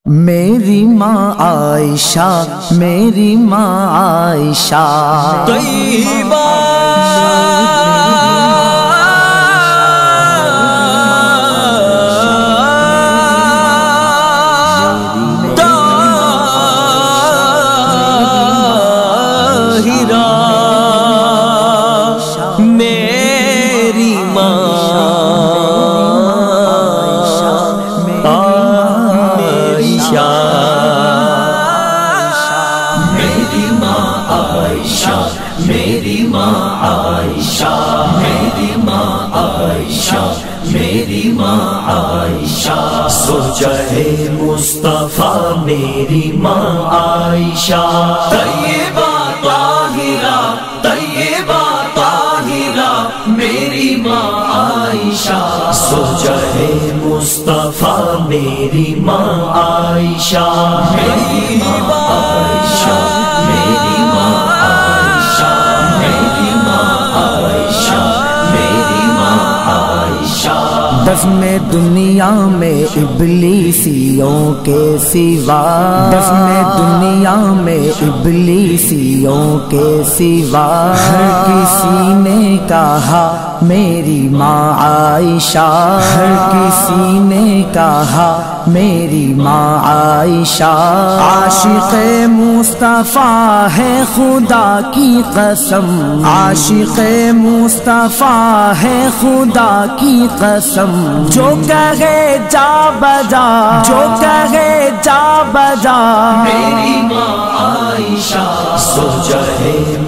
میری ماں عائشہ، میری ماں عائشہ طیبہ میری ماں عائشہ، میری ماں عائشہ، میری ماں عائشہ، میری ماں عائشہ، میری ماں عائشہ، زوجہ مصطفیٰ میری ماں عائشہ، طیبہ طاہرہ، طیبہ طاہرہ میری ماں عائشہ، زوجہ مصطفیٰ میری ماں عائشہ، میری ماں عائشہ، میری ماں عائشہ، میری ماں عائشہ، میری ماں عائشہ، بزم دنیا میں ابلیسیوں کے سوا، بزم دنیا میں ابلیسیوں کے سوا ہر کسی نے کہا میری ماں عائشہ، ہر کسی نے کہا میری ماں عائشہ، عاشق مصطفیٰ ہے خدا کی قسم، عاشق مصطفیٰ ہے خدا کی قسم، جو کہے جا بجا، جو کہے جا بجا میری ماں عائشہ، زوجہ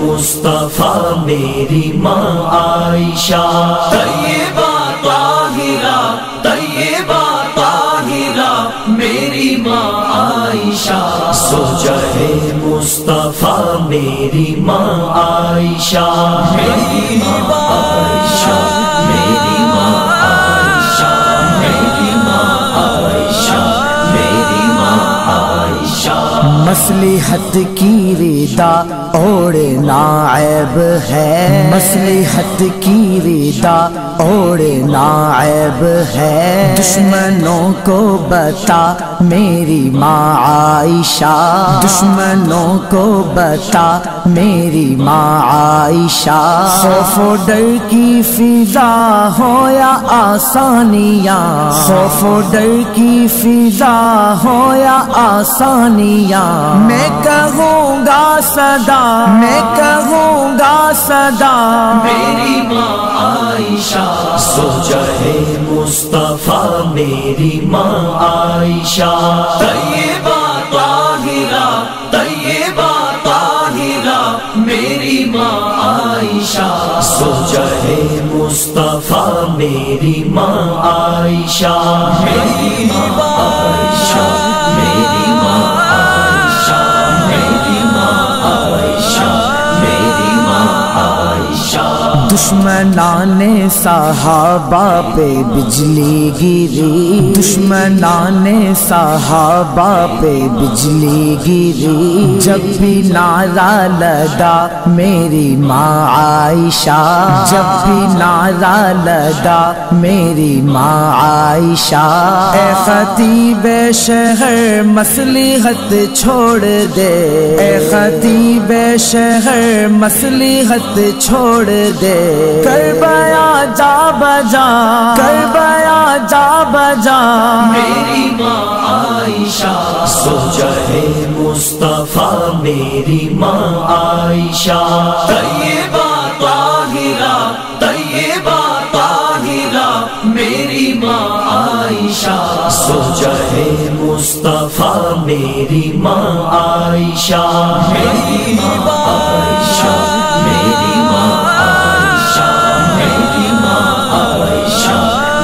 مصطفیٰ میری ماں عائشہ، طیبہ طاہرہ، طیبہ طاہرہ میری ماں عائشہ، زوجہ مصطفیٰ میری ماں عائشہ، میری ماں عائشہ، میری ماں عائشہ، میری ماں عائشہ، میری ماں عائشہ، مصلحت کی ردا اوڑھنا عیب ہے، مصلحت کی ردا اوڑھنا عیب ہے، دشمنوں کو بتا میری ماں عائشہ، دشمنوں کو بتا میری ماں عائشہ، خوف و ڈر کی فضا ہو یا آسانیاں، خوف و ڈر کی فضا ہو یا آسانیاں، میں کہوں گا صدا، میں کہوں گا صدا میری ماں عائشہ، زوجہ مصطفیٰ میری ماں عائشہ، طیبہ طاہرہ، طیبہ طاہرہ میری ماں عائشہ، زوجہ مصطفیٰ میری ماں عائشہ، میری ماں عائشہ، میری ماں عائشہ، میری ماں عائشہ، میری ماں عائشہ، دشمنان صحابہ پہ بجلی گری، دشمنان صحابہ پہ بجلی گری، جب بھی نعرہ لگا میری ماں عائشہ، جب بھی نعرہ لگا میری ماں عائشہ، اے خطیب شہر مصلحت چھوڑ دے، اے خطیب شہر مصلحت چھوڑ دے، کربلا جا بجا، کربلا جا بجا میری ماں عائشہ، زوجہ مصطفیٰ میری ماں عائشہ، طیبہ طاہرہ، طیبہ طاہرہ میری ماں عائشہ، زوجہ مصطفیٰ میری ماں عائشہ، میری ماں عائشہ، میری ماں عائشہ، میری ماں عائشہ،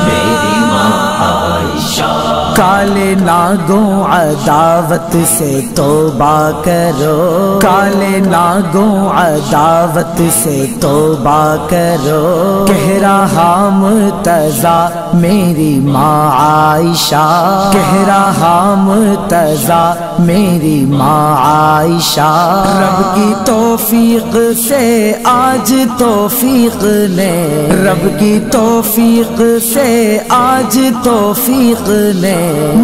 میری ماں عائشہ، کالے ناگوں عداوت سے توبہ کرو، کالے ناگوں عداوت سے توبہ کرو، کہہ رہا مرتضیٰ میری ماں عائشہ، کہہ رہا مرتضی میری ماں عائشہ، رب کی توفیق سے آج توفیق نے، رب کی توفیق سے آج توفیق نے،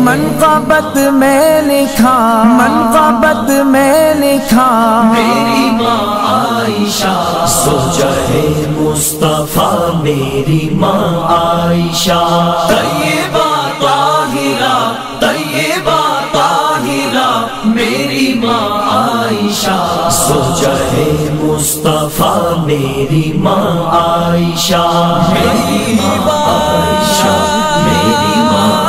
منقبت میں لکھا، منقبت میں لکھا میری ماں عائشہ، زوجہ مصطفیٰ میری ماں عائشہ، طیبہ طاہرہ، طیبہ طاہرہ میری ماں عائشہ، زوجہ مصطفیٰ میری ماں عائشہ، میری ماں عائشہ، میری ماں